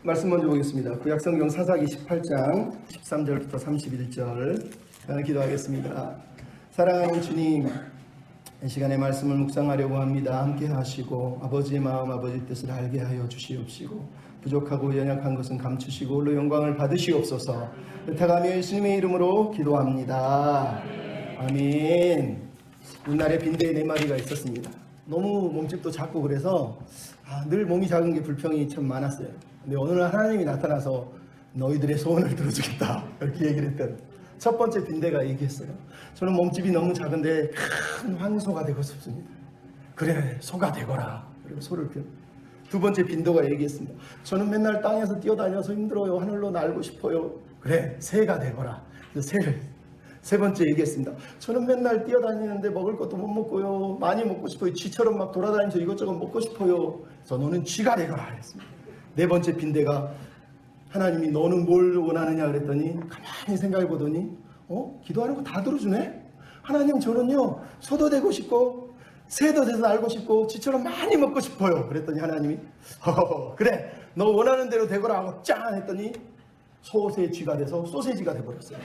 말씀 먼저 보겠습니다. 구약성경 사사기 18장 13절부터 31절 기도하겠습니다. 사랑하는 주님, 이 시간에 말씀을 묵상하려고 합니다. 함께 하시고 아버지의 마음, 아버지의 뜻을 알게 하여 주시옵시고 부족하고 연약한 것은 감추시고 홀로 영광을 받으시옵소서. 부탁하며 예수님의 이름으로 기도합니다. 아멘. 옛날에 빈대에 4마리가 있었습니다. 너무 몸집도 작고 그래서 늘 몸이 작은 게 불평이 참 많았어요. 근데 어느 날 하나님이 나타나서 너희들의 소원을 들어주겠다 이렇게 얘기를 했던 첫 번째 빈대가 얘기했어요. 저는 몸집이 너무 작은데 큰 황소가 되고 싶습니다. 그래, 소가 되거라. 그리고 소를 키워. 두 번째 빈도가 얘기했습니다. 저는 맨날 땅에서 뛰어다녀서 힘들어요. 하늘로 날고 싶어요. 그래, 새가 되거라. 그래서 새를. 세 번째 얘기했습니다. 저는 맨날 뛰어다니는데 먹을 것도 못 먹고요. 많이 먹고 싶어요. 쥐처럼 막 돌아다니면서 이것저것 먹고 싶어요. 그래서 너는 쥐가 되거라 했습니다. 네 번째 빈대가 하나님이 너는 뭘 원하느냐 그랬더니 가만히 생각해 보더니 기도하는 거 다 들어주네? 하나님, 저는요 소도 되고 싶고 새도 돼서 알고 싶고 쥐처럼 많이 먹고 싶어요. 그랬더니 하나님이 그래, 너 원하는 대로 되거라 하고 짠 했더니 소새 쥐가 돼서 소세지가 돼버렸어요.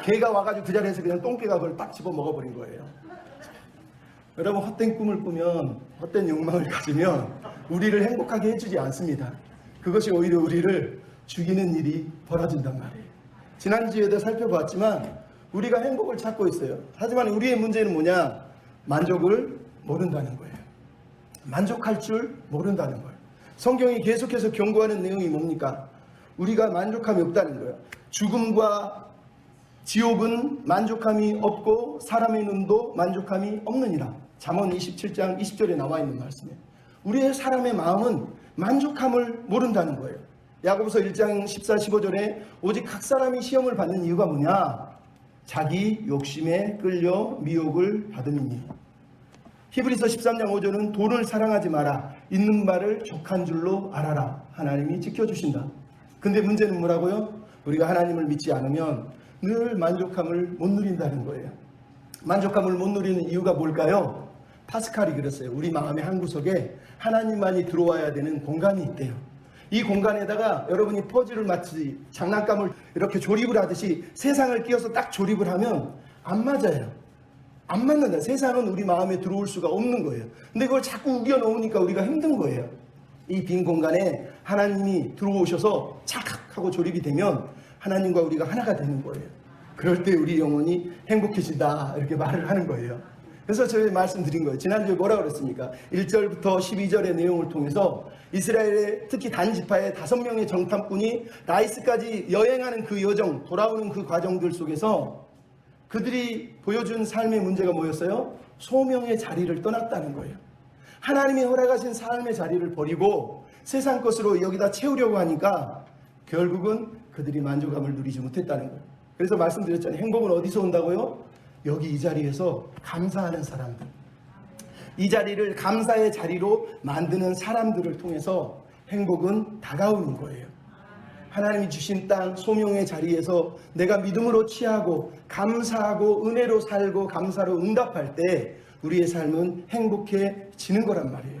개가 와가지고 그 자리에서 그냥 똥개가 그걸 딱 집어 먹어버린 거예요. 여러분, 헛된 꿈을 꾸면, 헛된 욕망을 가지면 우리를 행복하게 해주지 않습니다. 그것이 오히려 우리를 죽이는 일이 벌어진단 말이에요. 지난주에도 살펴봤지만 우리가 행복을 찾고 있어요. 하지만 우리의 문제는 뭐냐? 만족을 모른다는 거예요. 만족할 줄 모른다는 거예요. 성경이 계속해서 경고하는 내용이 뭡니까? 우리가 만족함이 없다는 거예요. 죽음과 지옥은 만족함이 없고 사람의 눈도 만족함이 없느니라. 잠언 27장 20절에 나와 있는 말씀이에요. 우리의 사람의 마음은 만족함을 모른다는 거예요. 야고보서 1장 14, 15절에 오직 각 사람이 시험을 받는 이유가 뭐냐? 자기 욕심에 끌려 미혹을 받음이니. 히브리서 13장 5절은 돈을 사랑하지 마라. 있는 바를 족한 줄로 알아라. 하나님이 지켜주신다. 근데 문제는 뭐라고요? 우리가 하나님을 믿지 않으면 늘 만족함을 못 누린다는 거예요. 만족함을 못 누리는 이유가 뭘까요? 파스칼이 그랬어요. 우리 마음의 한 구석에 하나님만이 들어와야 되는 공간이 있대요. 이 공간에다가 여러분이 퍼즐을 마치 장난감을 이렇게 조립을 하듯이 세상을 끼워서 딱 조립을 하면 안 맞아요. 안 맞는다. 세상은 우리 마음에 들어올 수가 없는 거예요. 근데 그걸 자꾸 우겨 놓으니까 우리가 힘든 거예요. 이 빈 공간에 하나님이 들어오셔서 착 하고 조립이 되면 하나님과 우리가 하나가 되는 거예요. 그럴 때 우리 영혼이 행복해진다 이렇게 말을 하는 거예요. 그래서 제가 말씀드린 거예요. 지난주에 뭐라고 그랬습니까? 1절부터 12절의 내용을 통해서 이스라엘의 특히 단 지파의 5명의 정탐꾼이 라이스까지 여행하는 그 여정, 돌아오는 그 과정들 속에서 그들이 보여준 삶의 문제가 뭐였어요? 소명의 자리를 떠났다는 거예요. 하나님이 허락하신 삶의 자리를 버리고 세상 것으로 여기다 채우려고 하니까 결국은 그들이 만족감을 누리지 못했다는 거예요. 그래서 말씀드렸잖아요. 행복은 어디서 온다고요? 여기 이 자리에서 감사하는 사람들, 이 자리를 감사의 자리로 만드는 사람들을 통해서 행복은 다가오는 거예요. 하나님이 주신 땅 소명의 자리에서 내가 믿음으로 취하고 감사하고 은혜로 살고 감사로 응답할 때 우리의 삶은 행복해지는 거란 말이에요.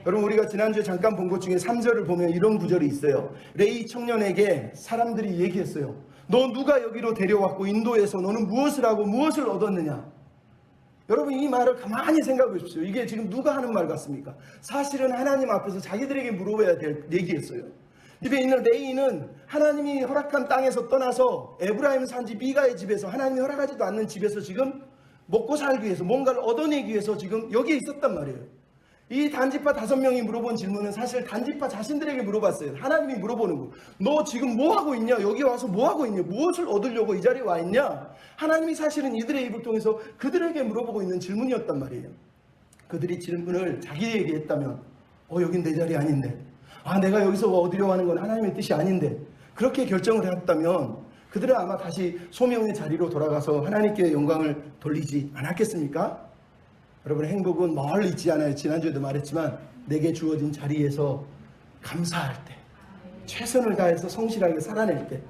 여러분, 우리가 지난주에 잠깐 본 것 중에 3절을 보면 이런 구절이 있어요. 레이 청년에게 사람들이 얘기했어요. 너 누가 여기로 데려왔고 인도에서 너는 무엇을 하고 무엇을 얻었느냐? 여러분, 이 말을 가만히 생각해 보십시오. 이게 지금 누가 하는 말 같습니까? 사실은 하나님 앞에서 자기들에게 물어봐야 될 얘기였어요. 집에 있는 레이는 하나님이 허락한 땅에서 떠나서 에브라임 산지 미가의 집에서 하나님이 허락하지도 않는 집에서 지금 먹고 살기 위해서 뭔가를 얻어내기 위해서 지금 여기에 있었단 말이에요. 이 단지파 5명이 물어본 질문은 사실 단지파 자신들에게 물어봤어요. 하나님이 물어보는 거. 너 지금 뭐 하고 있냐? 여기 와서 뭐 하고 있냐? 무엇을 얻으려고 이 자리에 와 있냐? 하나님이 사실은 이들의 입을 통해서 그들에게 물어보고 있는 질문이었단 말이에요. 그들이 질문을 자기에게 했다면 여긴 내 자리 아닌데, 내가 여기서 얻으려고 하는 건 하나님의 뜻이 아닌데, 그렇게 결정을 했다면 그들은 아마 다시 소명의 자리로 돌아가서 하나님께 영광을 돌리지 않았겠습니까? 여러분, 행복은 멀리 있지 않아요. 지난주에도 말했지만 내게 주어진 자리에서 감사할 때, 최선을 다해서 성실하게 살아낼 때.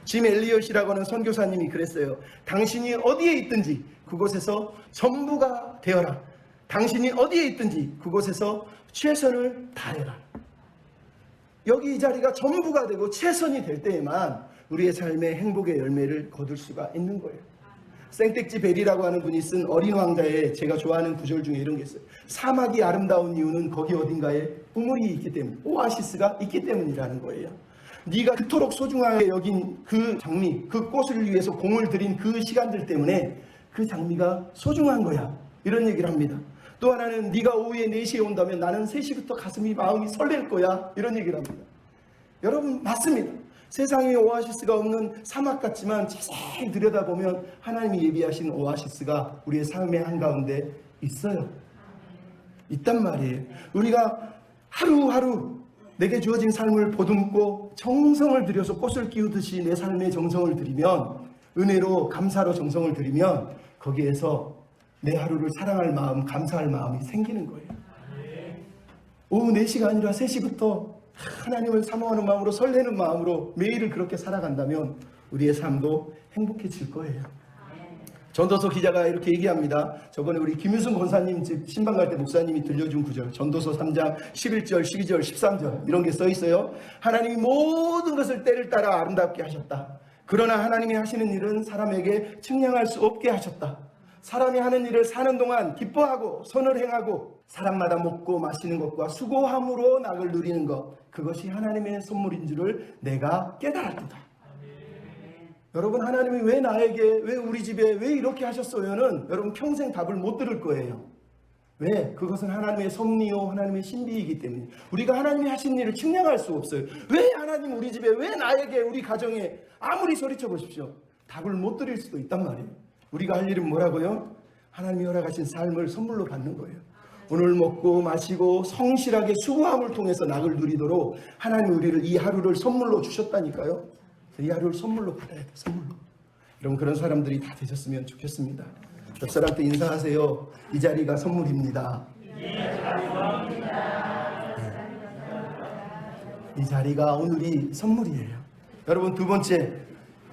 짐 엘리엇이라고 하는 선교사님이 그랬어요. 당신이 어디에 있든지 그곳에서 전부가 되어라. 당신이 어디에 있든지 그곳에서 최선을 다해라. 여기 이 자리가 전부가 되고 최선이 될 때에만 우리의 삶의 행복의 열매를 거둘 수가 있는 거예요. 생텍쥐 베리라고 하는 분이 쓴 어린 왕자에 제가 좋아하는 구절 중에 이런 게 있어요. 사막이 아름다운 이유는 거기 어딘가에 우물이 있기 때문, 오아시스가 있기 때문이라는 거예요. 네가 그토록 소중하게 여긴 그 장미, 그 꽃을 위해서 공을 들인 그 시간들 때문에 그 장미가 소중한 거야. 이런 얘기를 합니다. 또 하나는 네가 오후에 4시에 온다면 나는 3시부터 가슴이 마음이 설렐 거야. 이런 얘기를 합니다. 여러분 맞습니다. 세상에 오아시스가 없는 사막 같지만 자세히 들여다보면 하나님이 예비하신 오아시스가 우리의 삶의 한가운데 있어요. 있단 말이에요. 우리가 하루하루 내게 주어진 삶을 보듬고 정성을 들여서 꽃을 끼우듯이 내 삶에 정성을 들이면, 은혜로 감사로 정성을 들이면 거기에서 내 하루를 사랑할 마음, 감사할 마음이 생기는 거예요. 오후 4시가 아니라 3시부터 하나님을 사모하는 마음으로, 설레는 마음으로 매일을 그렇게 살아간다면 우리의 삶도 행복해질 거예요. 전도서 기자가 이렇게 얘기합니다. 저번에 우리 김유순 권사님 집 신방 갈 때 목사님이 들려준 구절, 전도서 3장 11절, 12절, 13절 이런 게 써 있어요. 하나님이 모든 것을 때를 따라 아름답게 하셨다. 그러나 하나님이 하시는 일은 사람에게 측량할 수 없게 하셨다. 사람이 하는 일을 사는 동안 기뻐하고 선을 행하고 사람마다 먹고 마시는 것과 수고함으로 낙을 누리는 것, 그것이 하나님의 선물인 줄을 내가 깨달았다. 여러분, 하나님이 왜 나에게, 왜 우리 집에, 왜 이렇게 하셨어요는 여러분 평생 답을 못 들을 거예요. 왜? 그것은 하나님의 섭리요, 하나님의 신비이기 때문에 우리가 하나님이 하신 일을 측량할 수 없어요. 왜 하나님 우리 집에, 왜 나에게, 우리 가정에, 아무리 소리쳐 보십시오, 답을 못 드릴 수도 있단 말이에요. 우리가 할 일은 뭐라고요? 하나님이 허락하신 삶을 선물로 받는 거예요. 오늘 먹고 마시고 성실하게 수고함을 통해서 낙을 누리도록 하나님이 우리를, 이 하루를 선물로 주셨다니까요. 이 하루를 선물로 받아야 돼, 선물로. 여러분, 그런 사람들이 다 되셨으면 좋겠습니다. 옆 사람한테 인사하세요. 이 자리가 선물입니다. 이 자리가 오늘이 선물이에요. 여러분, 두 번째,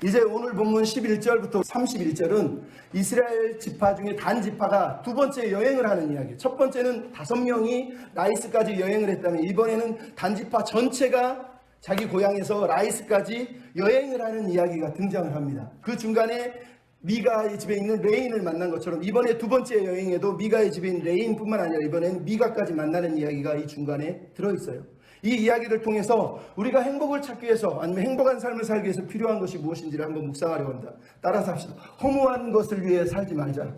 이제 오늘 본문 11절부터 31절은 이스라엘 지파 중에 단 지파가 두 번째 여행을 하는 이야기예요. 첫 번째는 5명이 라이스까지 여행을 했다면, 이번에는 단 지파 전체가 자기 고향에서 라이스까지 여행을 하는 이야기가 등장을 합니다. 그 중간에 미가의 집에 있는 레인을 만난 것처럼 이번에 두 번째 여행에도 미가의 집에 있는 레인뿐만 아니라 이번에는 미가까지 만나는 이야기가 이 중간에 들어있어요. 이 이야기를 통해서 우리가 행복을 찾기 위해서, 아니면 행복한 삶을 살기 위해서 필요한 것이 무엇인지를 한번 묵상하려고 합니다. 따라서 합시다. 허무한 것을 위해 살지 말자.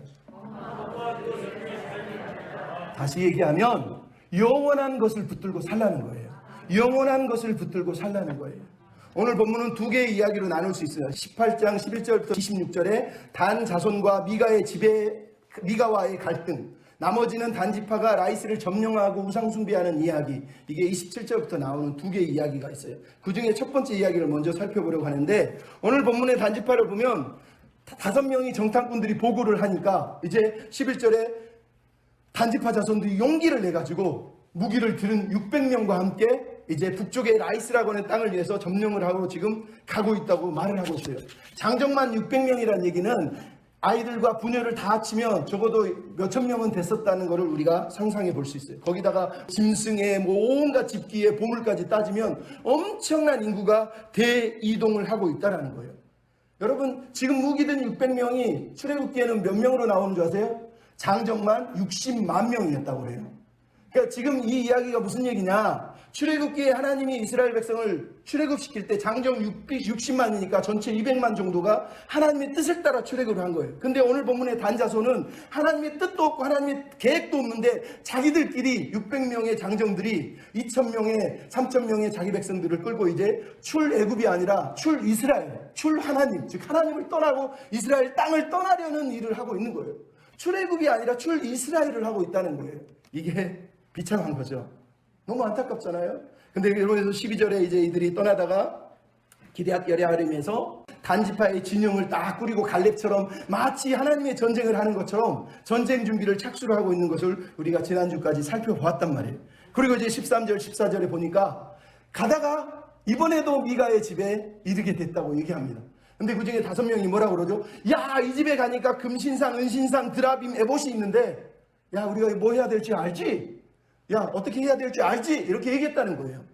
다시 얘기하면 영원한 것을 붙들고 살라는 거예요. 영원한 것을 붙들고 살라는 거예요. 오늘 본문은 두 개의 이야기로 나눌 수 있어요. 18장 11절부터 26절에 단 자손과 미가의 집에, 미가와의 갈등, 나머지는 단지파가 라이스를 점령하고 우상숭배하는 이야기, 이게 27절부터 나오는 두 개의 이야기가 있어요. 그 중에 첫 번째 이야기를 먼저 살펴보려고 하는데, 오늘 본문의 단지파를 보면 5명이 정탐꾼들이 보고를 하니까 이제 11절에 단지파 자손들이 용기를 내가지고 무기를 들은 600명과 함께 이제 북쪽의 라이스라고 하는 땅을 위해서 점령을 하고 지금 가고 있다고 말을 하고 있어요. 장정만 600명이라는 얘기는 아이들과 부녀를 다 합치면 적어도 몇천 명은 됐었다는 것을 우리가 상상해 볼 수 있어요. 거기다가 짐승의 온갖 집기의 보물까지 따지면 엄청난 인구가 대이동을 하고 있다는 거예요. 여러분, 지금 무기든 600명이 출애굽기에는 몇 명으로 나오는 줄 아세요? 장정만 60만 명이었다고 그래요. 그러니까 지금 이 이야기가 무슨 얘기냐? 출애굽기에 하나님이 이스라엘 백성을 출애굽시킬 때 장정 60만이니까 전체 200만 정도가 하나님의 뜻을 따라 출애굽을 한 거예요. 근데 오늘 본문의 단자손은 하나님의 뜻도 없고 하나님의 계획도 없는데 자기들끼리 600명의 장정들이 2000명의 3000명의 자기 백성들을 끌고 이제 출애굽이 아니라 출이스라엘, 출하나님, 즉 하나님을 떠나고 이스라엘 땅을 떠나려는 일을 하고 있는 거예요. 출애굽이 아니라 출이스라엘을 하고 있다는 거예요. 이게 비참한 거죠. 너무 안타깝잖아요. 근데 여러분에서 12절에 이제 이들이 떠나다가 기럇 여리암에서 단지파의 진영을 딱 꾸리고 갈렙처럼 마치 하나님의 전쟁을 하는 것처럼 전쟁 준비를 착수를 하고 있는 것을 우리가 지난주까지 살펴보았단 말이에요. 그리고 이제 13절 14절에 보니까 가다가 이번에도 미가의 집에 이르게 됐다고 얘기합니다. 근데 그 중에 5명이 뭐라고 그러죠? 야, 이 집에 가니까 금신상, 은신상, 드라빔, 에봇이 있는데, 야, 우리가 뭐 해야 될지 알지? 야, 어떻게 해야 될지 알지? 이렇게 얘기했다는 거예요.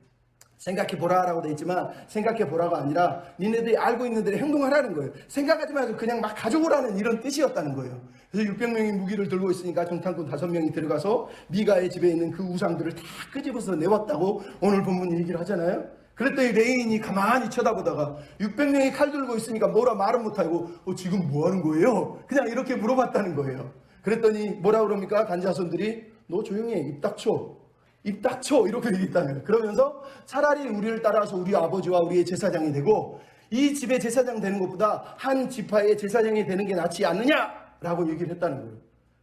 생각해보라라고 되어 있지만 생각해보라가 아니라 니네들이 알고 있는 대로 행동하라는 거예요. 생각하지 말고 그냥 막 가져오라는 이런 뜻이었다는 거예요. 그래서 600명이 무기를 들고 있으니까 정탐꾼 5명이 들어가서 미가의 집에 있는 그 우상들을 다 끄집어서 내왔다고 오늘 본문 얘기를 하잖아요. 그랬더니 레인이 가만히 쳐다보다가 600명이 칼 들고 있으니까 뭐라 말은 못하고 지금 뭐 하는 거예요? 그냥 이렇게 물어봤다는 거예요. 그랬더니 뭐라 그럽니까? 단자손들이 너 조용히 해, 입 닥쳐. 입 닥쳐 이렇게 얘기했다는 거예요. 그러면서 차라리 우리를 따라서 우리 아버지와 우리의 제사장이 되고 이 집의 제사장 되는 것보다 한 지파의 제사장이 되는 게 낫지 않느냐라고 얘기를 했다는 거예요.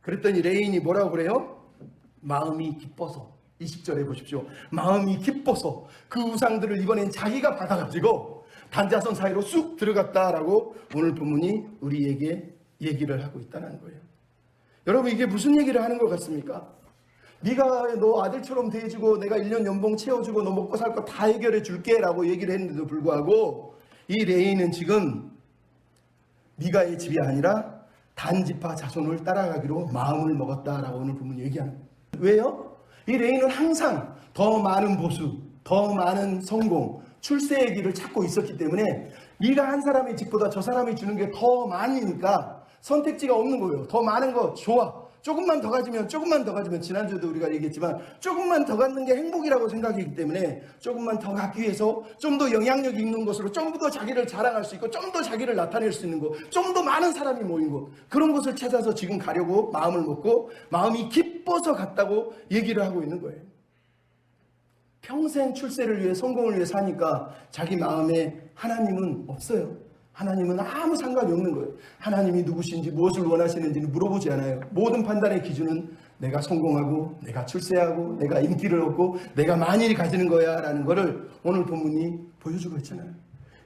그랬더니 레인이 뭐라고 그래요? 마음이 기뻐서 20절에 보십시오. 마음이 기뻐서 그 우상들을 이번엔 자기가 받아가지고 단자손 사이로 쑥 들어갔다라고 오늘 본문이 우리에게 얘기를 하고 있다는 거예요. 여러분 이게 무슨 얘기를 하는 것 같습니까? 네가 너 아들처럼 대해주고 내가 1년 연봉 채워주고 너 먹고 살 거 다 해결해 줄게 라고 얘기를 했는데도 불구하고 이 레이는 지금 미가의 집이 아니라 단지파 자손을 따라가기로 마음을 먹었다라고 오늘 보면 얘기하는 거예요. 왜요? 이 레이는 항상 더 많은 보수, 더 많은 성공, 출세의 길을 찾고 있었기 때문에 네가 한 사람의 집보다 저 사람이 주는 게 더 많으니까 선택지가 없는 거예요. 더 많은 거 좋아. 조금만 더 가지면 지난주에도 우리가 얘기했지만 조금만 더 갖는 게 행복이라고 생각이기 때문에 조금만 더 갖기 위해서 좀 더 영향력 있는 것으로 좀 더 자기를 자랑할 수 있고 좀 더 자기를 나타낼 수 있는 것, 좀 더 많은 사람이 모인 것, 그런 것을 찾아서 지금 가려고 마음을 먹고 마음이 기뻐서 갔다고 얘기를 하고 있는 거예요. 평생 출세를 위해 성공을 위해 사니까 자기 마음에 하나님은 없어요. 하나님은 아무 상관이 없는 거예요. 하나님이 누구신지 무엇을 원하시는지는 물어보지 않아요. 모든 판단의 기준은 내가 성공하고 내가 출세하고 내가 인기를 얻고 내가 많이 가지는 거야 라는 거를 오늘 본문이 보여주고 있잖아요.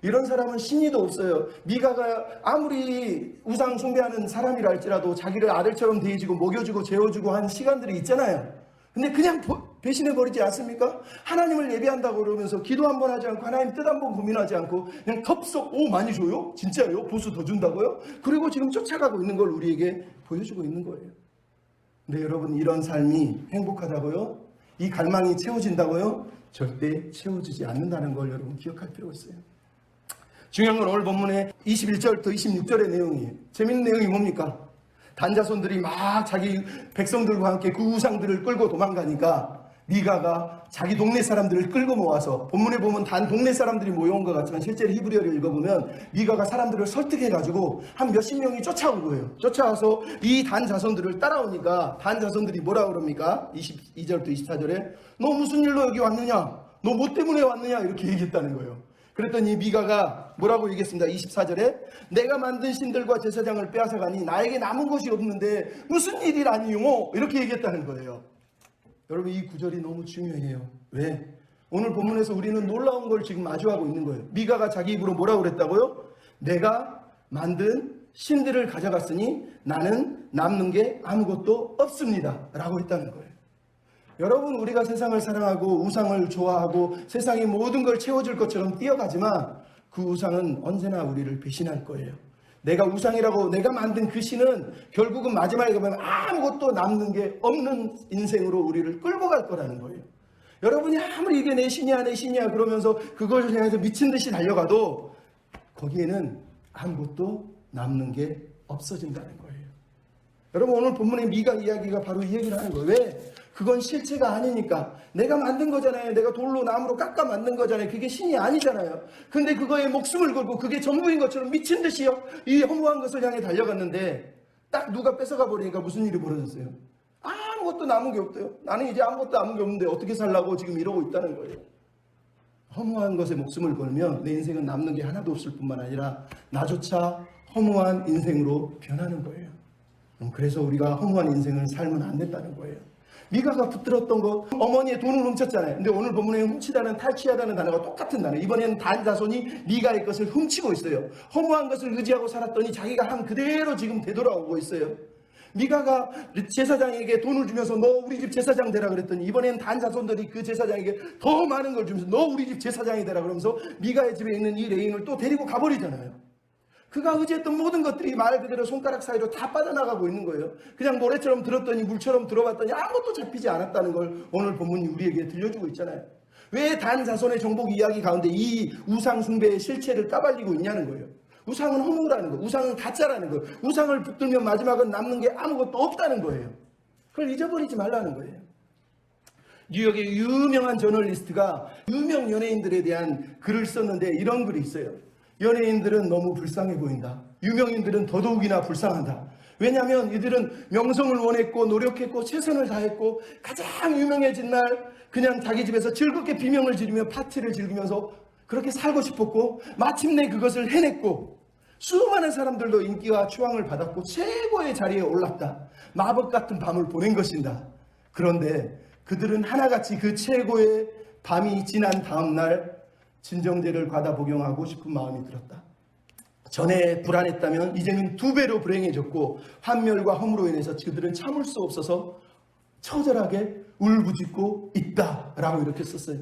이런 사람은 신의도 없어요. 미가가 아무리 우상 숭배하는 사람이라 할지라도 자기를 아들처럼 대해주고 먹여주고 재워주고 한 시간들이 있잖아요. 근데 그냥 배신해버리지 않습니까? 하나님을 예배한다고 그러면서 기도 한번 하지 않고 하나님 뜻 한번 고민하지 않고 그냥 덥석 많이 줘요? 진짜요? 보수 더 준다고요? 그리고 지금 쫓아가고 있는 걸 우리에게 보여주고 있는 거예요. 근데 여러분 이런 삶이 행복하다고요? 이 갈망이 채워진다고요? 절대 채워지지 않는다는 걸 여러분 기억할 필요가 있어요. 중요한 건 오늘 본문의 21절부터 26절의 내용이에요. 재밌는 내용이 뭡니까? 단자손들이 막 자기 백성들과 함께 그 우상들을 끌고 도망가니까 미가가 자기 동네 사람들을 끌고 모아서 본문에 보면 단 동네 사람들이 모여온 것 같지만 실제로 히브리어를 읽어보면 미가가 사람들을 설득해가지고 한 몇십 명이 쫓아온 거예요. 쫓아와서 이 단 자손들을 따라오니까 단 자손들이 뭐라 그럽니까? 22절부터 24절에 너 무슨 일로 여기 왔느냐? 너 뭐 때문에 왔느냐? 이렇게 얘기했다는 거예요. 그랬더니 미가가 뭐라고 얘기했습니다. 24절에 내가 만든 신들과 제사장을 빼앗아가니 나에게 남은 것이 없는데 무슨 일이라니요? 이렇게 얘기했다는 거예요. 여러분 이 구절이 너무 중요해요. 왜? 오늘 본문에서 우리는 놀라운 걸 지금 마주하고 있는 거예요. 미가가 자기 입으로 뭐라고 그랬다고요? 내가 만든 신들을 가져갔으니 나는 남는 게 아무것도 없습니다 라고 했다는 거예요. 여러분 우리가 세상을 사랑하고 우상을 좋아하고 세상의 모든 걸 채워줄 것처럼 뛰어가지만 그 우상은 언제나 우리를 배신할 거예요. 내가 우상이라고 내가 만든 그 신은 결국은 마지막에 가면 아무것도 남는 게 없는 인생으로 우리를 끌고 갈 거라는 거예요. 여러분이 아무리 이게 내 신이야 내 신이야 그러면서 그걸 향해서 미친 듯이 달려가도 거기에는 아무것도 남는 게 없어진다는 거예요. 여러분 오늘 본문의 미가 이야기가 바로 이 얘기를 하는 거예요. 왜? 그건 실체가 아니니까. 내가 만든 거잖아요. 내가 돌로 나무로 깎아 만든 거잖아요. 그게 신이 아니잖아요. 근데 그거에 목숨을 걸고 그게 전부인 것처럼 미친 듯이요 이 허무한 것을 향해 달려갔는데 딱 누가 뺏어가 버리니까 무슨 일이 벌어졌어요? 아무것도 남은 게 없대요. 나는 이제 아무것도 남은 게 없는데 어떻게 살라고 지금 이러고 있다는 거예요. 허무한 것에 목숨을 걸면 내 인생은 남는 게 하나도 없을 뿐만 아니라 나조차 허무한 인생으로 변하는 거예요. 그래서 우리가 허무한 인생을 살면 안 된다는 거예요. 미가가 붙들었던 것, 어머니의 돈을 훔쳤잖아요. 근데 오늘 본문에 훔치다는 탈취하다는 단어가 똑같은 단어예요. 이번에는 단 자손이 미가의 것을 훔치고 있어요. 허무한 것을 의지하고 살았더니 자기가 한 그대로 지금 되돌아오고 있어요. 미가가 제사장에게 돈을 주면서 너 우리 집 제사장 되라 그랬더니 이번에는 단 자손들이 그 제사장에게 더 많은 걸 주면서 너 우리 집 제사장이 되라 그러면서 미가의 집에 있는 이 레인을 또 데리고 가버리잖아요. 그가 의지했던 모든 것들이 말 그대로 손가락 사이로 다 빠져나가고 있는 거예요. 그냥 모래처럼 들었더니 물처럼 들어봤더니 아무것도 잡히지 않았다는 걸 오늘 본문이 우리에게 들려주고 있잖아요. 왜 단 자손의 정복 이야기 가운데 이 우상 숭배의 실체를 까발리고 있냐는 거예요. 우상은 허무라는 거예요. 우상은 가짜라는 거예요. 우상을 붙들면 마지막은 남는 게 아무것도 없다는 거예요. 그걸 잊어버리지 말라는 거예요. 뉴욕의 유명한 저널리스트가 유명 연예인들에 대한 글을 썼는데 이런 글이 있어요. 연예인들은 너무 불쌍해 보인다. 유명인들은 더더욱이나 불쌍하다. 왜냐하면 이들은 명성을 원했고 노력했고 최선을 다했고 가장 유명해진 날 그냥 자기 집에서 즐겁게 비명을 지르며 파티를 즐기면서 그렇게 살고 싶었고 마침내 그것을 해냈고 수많은 사람들도 인기와 추앙을 받았고 최고의 자리에 올랐다. 마법 같은 밤을 보낸 것이다. 그런데 그들은 하나같이 그 최고의 밤이 지난 다음날 진정제를 과다 복용하고 싶은 마음이 들었다. 전에 불안했다면 이제는 2배로 불행해졌고 환멸과 허무로 인해서 그들은 참을 수 없어서 처절하게 울부짖고 있다라고 이렇게 썼어요.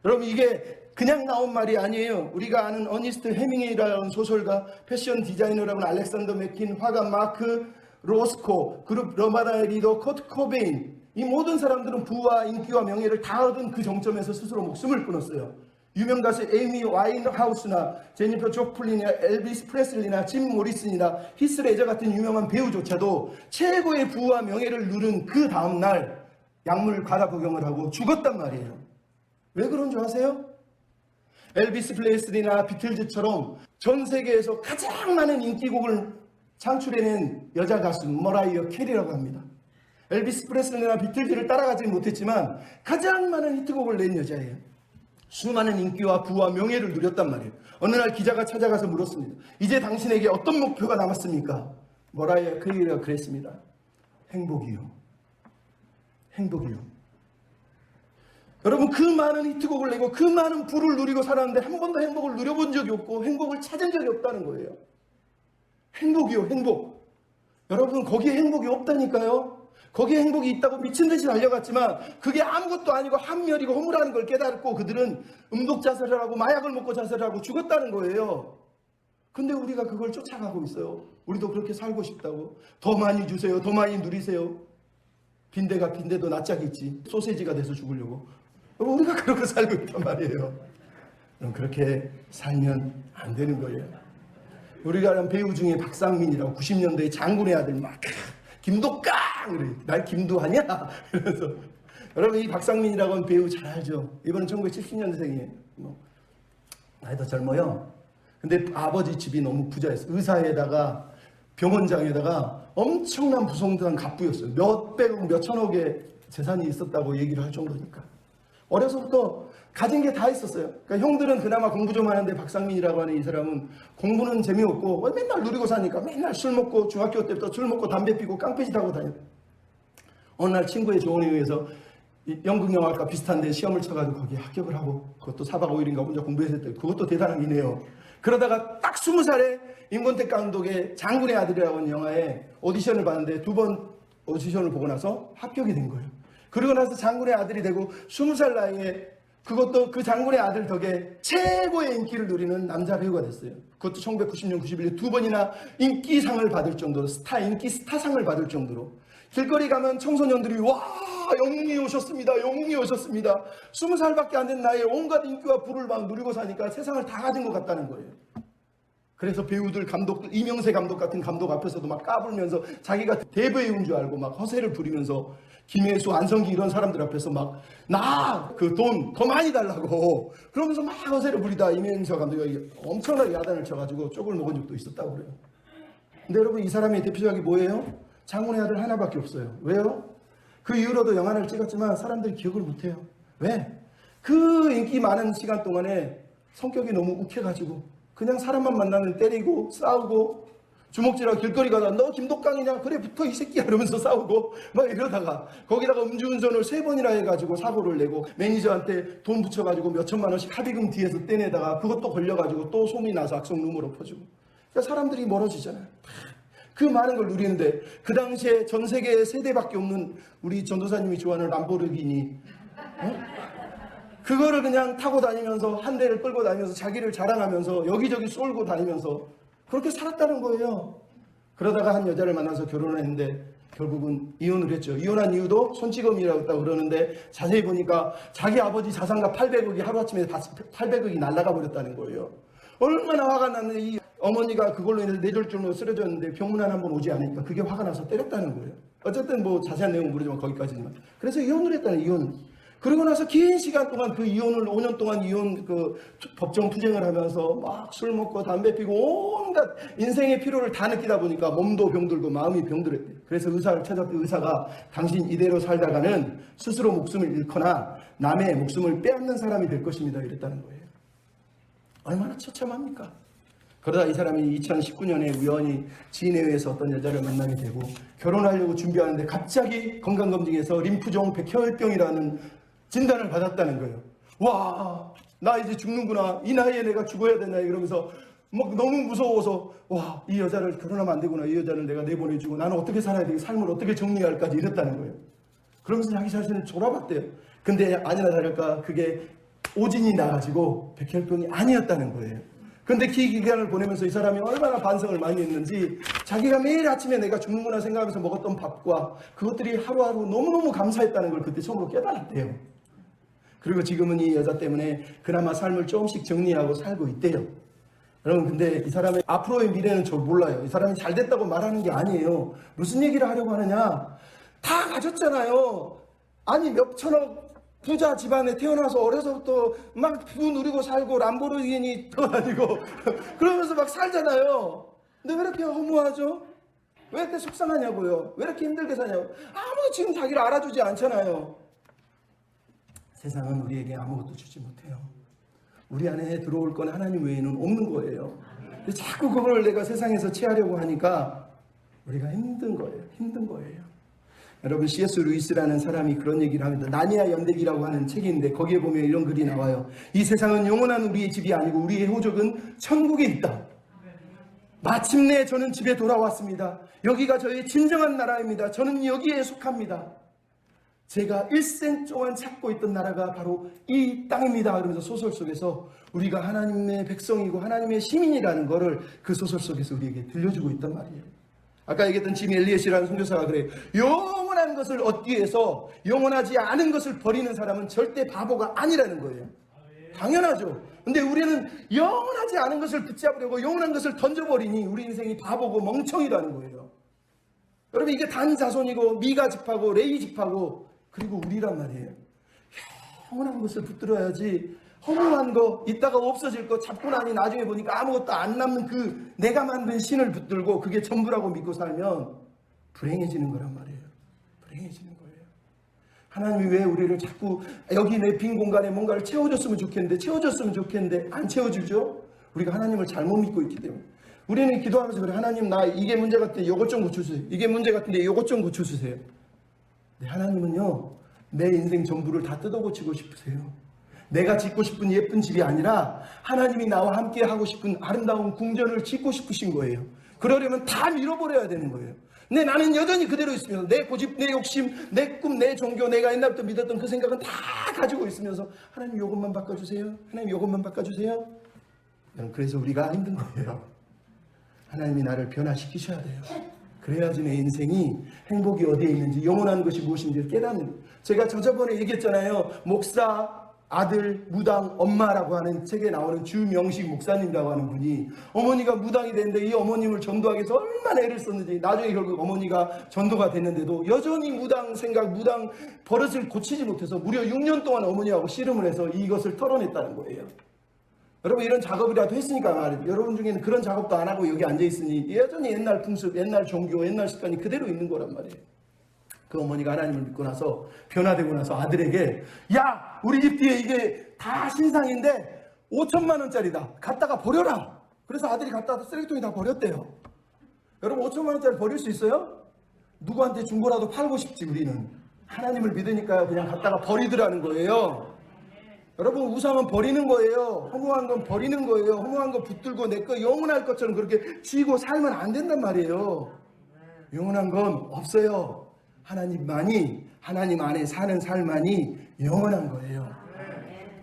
여러분 이게 그냥 나온 말이 아니에요. 우리가 아는 어니스트 해밍웨이라는 소설가, 패션 디자이너라는 알렉산더 맥킨, 화가 마크 로스코, 그룹 러마다의 리더 코트 코베인, 이 모든 사람들은 부와 인기와 명예를 다 얻은 그 정점에서 스스로 목숨을 끊었어요. 유명 가수 에이미 와인하우스나 제니퍼 조플린이나 엘비스 프레슬리나 짐 모리슨이나 히스 레저 같은 유명한 배우조차도 최고의 부와 명예를 누른 그 다음날 약물 과다 복용을 하고 죽었단 말이에요. 왜 그런 줄 아세요? 엘비스 프레슬리나 비틀즈처럼 전 세계에서 가장 많은 인기곡을 창출해낸 여자 가수 머라이어 캐리라고 합니다. 엘비스 프레슬리나 비틀즈를 따라가지 못했지만 가장 많은 히트곡을 낸 여자예요. 수많은 인기와 부와 명예를 누렸단 말이에요. 어느 날 기자가 찾아가서 물었습니다. 이제 당신에게 어떤 목표가 남았습니까? 머라이어 캐리가 그랬습니다. 행복이요. 행복이요. 여러분 그 많은 히트곡을 내고 그 많은 부를 누리고 살았는데 한 번도 행복을 누려본 적이 없고 행복을 찾은 적이 없다는 거예요. 행복이요. 행복. 여러분 거기에 행복이 없다니까요. 거기에 행복이 있다고 미친 듯이 달려갔지만 그게 아무것도 아니고 한멸이고 허무라는 걸 깨달고 그들은 음독 자살을 하고 마약을 먹고 자살을 하고 죽었다는 거예요. 근데 우리가 그걸 쫓아가고 있어요. 우리도 그렇게 살고 싶다고. 더 많이 주세요. 더 많이 누리세요. 빈대가 빈대도 낯짝이 있지. 소세지가 돼서 죽으려고. 우리가 그렇게 살고 있단 말이에요. 그렇게 살면 안 되는 거예요. 우리가 아는 배우 중에 박상민이라고 90년대에 장군의 아들 막 김도깡! 그래. 날 김도하냐? 그래서 여러분 이 박상민이라고 하는 배우 잘 알죠? 이번엔 1970년생이에요. 나이 더 젊어요. 근데 아버지 집이 너무 부자였어요. 의사에다가 병원장에다가 엄청난 부성대한 갑부였어요. 몇백억, 몇천억의 재산이 있었다고 얘기를 할 정도니까. 어려서부터 가진 게 다 있었어요. 그러니까 형들은 그나마 공부 좀 하는데 박상민이라고 하는 이 사람은 공부는 재미없고 맨날 누리고 사니까 맨날 술 먹고 중학교 때부터 술 먹고 담배 피고 깡패짓 하고 다녔어요. 어느 날 친구의 조언에 의해서 연극영화과 비슷한데 시험을 쳐가지고 거기에 합격을 하고 그것도 4박 5일인가 혼자 공부했을 때 그것도 대단한 일이네요. 그러다가 딱 20살에 임권택 감독의 장군의 아들이라고 하는 영화에 오디션을 봤는데 2번 오디션을 보고 나서 합격이 된 거예요. 그리고 나서 장군의 아들이 되고 20살 나이에 그것도 그 장군의 아들 덕에 최고의 인기를 누리는 남자 배우가 됐어요. 그것도 1990년, 91년 2번이나 인기상을 받을 정도로 인기 스타상을 받을 정도로 길거리 가면 청소년들이 와 영웅이 오셨습니다. 영웅이 오셨습니다. 20살밖에 안 된 나이에 온갖 인기와 부를 막 누리고 사니까 세상을 다 가진 것 같다는 거예요. 그래서 배우들, 감독들, 이명세 감독 같은 감독 앞에서도 막 까불면서 자기가 대배우인 줄 알고 막 허세를 부리면서 김혜수, 안성기 이런 사람들 앞에서 막 나 그 돈 더 많이 달라고 그러면서 막 허세를 부리다 이명세 감독이 엄청나게 야단을 쳐가지고 쪽을 먹은 적도 있었다고 그래요. 근데 여러분 이 사람의 대표작이 뭐예요? 장군의 아들 하나밖에 없어요. 왜요? 그 이후로도 영화를 찍었지만 사람들이 기억을 못해요. 왜? 그 인기 많은 시간 동안에 성격이 너무 욱해가지고 그냥 사람만 만나면 때리고 싸우고 주먹질하고 길거리 가다 너 김독강이냐? 그래 붙어 이 새끼야 이러면서 싸우고 막 이러다가 거기다가 음주운전을 3번이나 해가지고 사고를 내고 매니저한테 돈 붙여가지고 몇 천만 원씩 합의금 뒤에서 떼내다가 그것도 걸려가지고 또 소문이 나서 악성 루머로 퍼지고 그러니까 사람들이 멀어지잖아요. 그 많은 걸 누리는데 그 당시에 전 세계에 3대밖에 없는 우리 전도사님이 좋아하는 람보르기니 그거를 그냥 타고 다니면서 한 대를 끌고 다니면서 자기를 자랑하면서 여기저기 쏠고 다니면서 그렇게 살았다는 거예요. 그러다가 한 여자를 만나서 결혼을 했는데 결국은 이혼을 했죠. 이혼한 이유도 손찌검이라고 그러는데 자세히 보니까 자기 아버지 자산가 800억이 하루아침에 800억이 날아가 버렸다는 거예요. 얼마나 화가 났는데 이 어머니가 그걸로 인해서 뇌졸중으로 쓰러졌는데 병문안 한번 오지 않으니까 그게 화가 나서 때렸다는 거예요. 어쨌든 뭐 자세한 내용은 모르지만 거기까지지만. 그래서 이혼을 했다는 이혼. 그러고 나서 긴 시간 동안 그 이혼을 5년 동안 이혼 그 법정 투쟁을 하면서 막 술 먹고 담배 피고 온갖 인생의 피로를 다 느끼다 보니까 몸도 병들고 마음이 병들었대요. 그래서 의사를 찾았더니 의사가 당신 이대로 살다가는 스스로 목숨을 잃거나 남의 목숨을 빼앗는 사람이 될 것입니다. 이랬다는 거예요. 얼마나 처참합니까? 그러다 이 사람이 2019년에 우연히 지인회에서 어떤 여자를 만나게 되고 결혼하려고 준비하는데 갑자기 건강검진에서 림프종 백혈병이라는 진단을 받았다는 거예요. 와, 나 이제 죽는구나. 이 나이에 내가 죽어야 되나 이러면서 막 너무 무서워서 와, 이 여자를 결혼하면 안 되구나. 이 여자를 내가 내보내주고 나는 어떻게 살아야 되고 삶을 어떻게 정리할까지 이랬다는 거예요. 그러면서 자기 자신을 돌아봤대요. 근데 아니나 다를까 그게 오진이 나가지고 백혈병이 아니었다는 거예요. 근데 그 기간을 보내면서 이 사람이 얼마나 반성을 많이 했는지 자기가 매일 아침에 내가 죽는구나 생각하면서 먹었던 밥과 그것들이 하루하루 너무너무 감사했다는 걸 그때 처음으로 깨달았대요. 그리고 지금은 이 여자 때문에 그나마 삶을 조금씩 정리하고 살고 있대요. 여러분 근데 이 사람의 앞으로의 미래는 저 몰라요. 이 사람이 잘 됐다고 말하는 게 아니에요. 무슨 얘기를 하려고 하느냐. 다 가졌잖아요. 아니 몇 천억 부자 집안에 태어나서 어려서부터 막 부 누리고 살고 람보르기니 떠다니고 그러면서 막 살잖아요. 근데 왜 이렇게 허무하죠? 왜 이렇게 속상하냐고요? 왜 이렇게 힘들게 사냐고. 아무도 지금 자기를 알아주지 않잖아요. 세상은 우리에게 아무것도 주지 못해요. 우리 안에 들어올 건 하나님 외에는 없는 거예요. 근데 자꾸 그걸 내가 세상에서 취하려고 하니까 우리가 힘든 거예요. 힘든 거예요. 여러분 C.S. 루이스라는 사람이 그런 얘기를 합니다. 나니아 연대기라고 하는 책인데 거기에 보면 이런 글이 나와요. 이 세상은 영원한 우리의 집이 아니고 우리의 호적은 천국에 있다. 마침내 저는 집에 돌아왔습니다. 여기가 저의 진정한 나라입니다. 저는 여기에 속합니다. 제가 일생 동안 찾고 있던 나라가 바로 이 땅입니다. 그러면서 소설 속에서 우리가 하나님의 백성이고 하나님의 시민이라는 것을 그 소설 속에서 우리에게 들려주고 있단 말이에요. 아까 얘기했던 짐 엘리엇이라는 선교사가 그래요. 영원한 것을 얻기 위해서 영원하지 않은 것을 버리는 사람은 절대 바보가 아니라는 거예요. 당연하죠. 근데 우리는 영원하지 않은 것을 붙잡으려고 영원한 것을 던져버리니 우리 인생이 바보고 멍청이라는 거예요. 여러분 이게 단 자손이고 미가 집하고 레이 집하고 그리고 우리란 말이에요. 영원한 것을 붙들어야지 허무한 거 있다가 없어질 거 잡고 나니 나중에 보니까 아무것도 안 남는 그 내가 만든 신을 붙들고 그게 전부라고 믿고 살면 불행해지는 거란 말이에요. 불행해지는 거예요. 하나님이 왜 우리를 자꾸 여기 내 빈 공간에 뭔가를 채워줬으면 좋겠는데 안 채워주죠? 우리가 하나님을 잘못 믿고 있기 때문에. 우리는 기도하면서 그래 하나님 나 이게 문제 같은데 이것 좀 고쳐주세요. 이게 문제 같은데 이것 좀 고쳐주세요. 네, 하나님은요 내 인생 전부를 다 뜯어고치고 싶으세요. 내가 짓고 싶은 예쁜 집이 아니라 하나님이 나와 함께 하고 싶은 아름다운 궁전을 짓고 싶으신 거예요. 그러려면 다 밀어버려야 되는 거예요. 근데 나는 여전히 그대로 있으면서 내 고집, 내 욕심, 내 꿈, 내 종교, 내가 옛날부터 믿었던 그 생각은 다 가지고 있으면서 하나님 이것만 바꿔주세요. 하나님 이것만 바꿔주세요. 그래서 우리가 힘든 거예요. 하나님이 나를 변화시키셔야 돼요. 그래야지 내 인생이 행복이 어디에 있는지 영원한 것이 무엇인지 깨닫는 거예요. 제가 저번에 얘기했잖아요. 목사, 아들, 무당, 엄마라고 하는 책에 나오는 주명식 목사님이라고 하는 분이 어머니가 무당이 됐는데 이 어머님을 전도하기 위해서 얼마나 애를 썼는지 나중에 결국 어머니가 전도가 됐는데도 여전히 무당 생각, 무당 버릇을 고치지 못해서 무려 6년 동안 어머니하고 씨름을 해서 이것을 털어냈다는 거예요. 여러분 이런 작업이라도 했으니까 말이에요. 여러분 중에는 그런 작업도 안 하고 여기 앉아있으니 여전히 옛날 풍습, 옛날 종교, 옛날 습관이 그대로 있는 거란 말이에요. 그 어머니가 하나님을 믿고 나서 변화되고 나서 아들에게 야 우리 집 뒤에 이게 다 신상인데 5천만 원짜리다. 갖다가 버려라. 그래서 아들이 갖다가 쓰레기통에 다 버렸대요. 여러분 5천만 원짜리 버릴 수 있어요? 누구한테 준 거라도 팔고 싶지 우리는. 하나님을 믿으니까 그냥 갖다가 버리더라는 거예요. 여러분 우상은 버리는 거예요. 허무한 건 버리는 거예요. 허무한 거 붙들고 내 거 영원할 것처럼 그렇게 쥐고 살면 안 된단 말이에요. 영원한 건 없어요. 하나님만이 하나님 안에 사는 삶만이 영원한 거예요.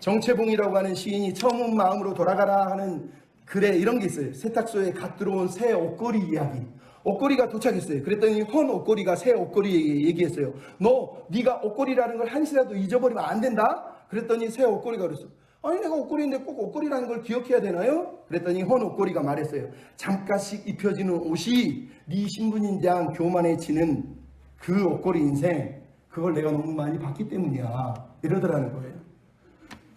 정채봉이라고 하는 시인이 처음 마음으로 돌아가라 하는 글에 이런 게 있어요. 세탁소에 갓 들어온 새 옷걸이 이야기. 옷걸이가 도착했어요. 그랬더니 헌 옷걸이가 새 옷걸이에게 얘기했어요. 네가 옷걸이라는 걸 한시라도 잊어버리면 안 된다. 그랬더니 새 옷걸이가 그랬어. 아니 내가 옷걸이인데 꼭 옷걸이라는 걸 기억해야 되나요? 그랬더니 헌 옷걸이가 말했어요. 잠깐씩 입혀지는 옷이 네 신분인장 교만에 지는 그 옷걸이 인생, 그걸 내가 너무 많이 봤기 때문이야. 이러더라는 거예요.